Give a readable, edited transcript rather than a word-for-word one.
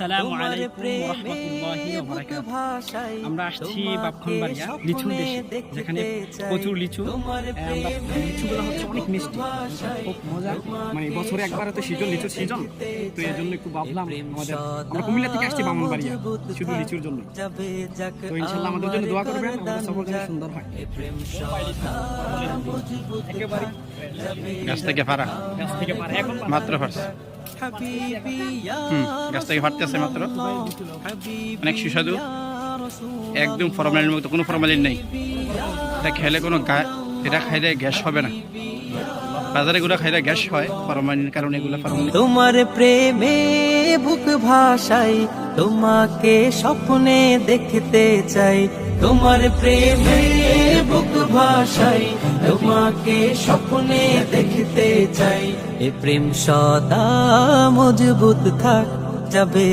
আসসালামু আলাইকুম ওয়া রাহমাতুল্লাহি ওয়া বারাকাতুহু। আমরা আসছি বাপখানবাড়িয়া লিচুর দেশে, যেখানে প্রচুর লিচু। লিচুগুলো হচ্ছে অনেক মিষ্টি, খুব মজা। মানে বছরে একবার তো সিজন, লিচুর সিজন, তো এই জন্য একটু ভাবলাম আমরা কুমিল্লা থেকে আসছি বামনবাড়িয়া শুধু লিচুর জন্য। তো ইনশাল্লাহ আমাদের জন্য দোয়া করবেন, আমাদের সফর যেন সুন্দর হয়। একেবারে গাছ থেকে পারা এখন মাত্র পারছে। গাছ থেকে ফাটতেছে মাত্র, অনেক সুস্বাদু, একদম ফরমালিনের মতো, কোনো ফরমালিন নেই। এটা খেলে কোনো এটা খাইলে গ্যাস হবে না। বাজারে এগুলো খাইলে গ্যাস হয় ফরমালিনের কারণে, এগুলো ফরমালিন। তোমার প্রেমে বুক ভাসাই, তোমাকে স্বপ্নে দেখতে চাই। তোমার প্রেমে বুক ভাসাই, তোমাকে স্বপ্নে দেখতে চাই। এ প্রেম সদা মজবুত থাক, যাবে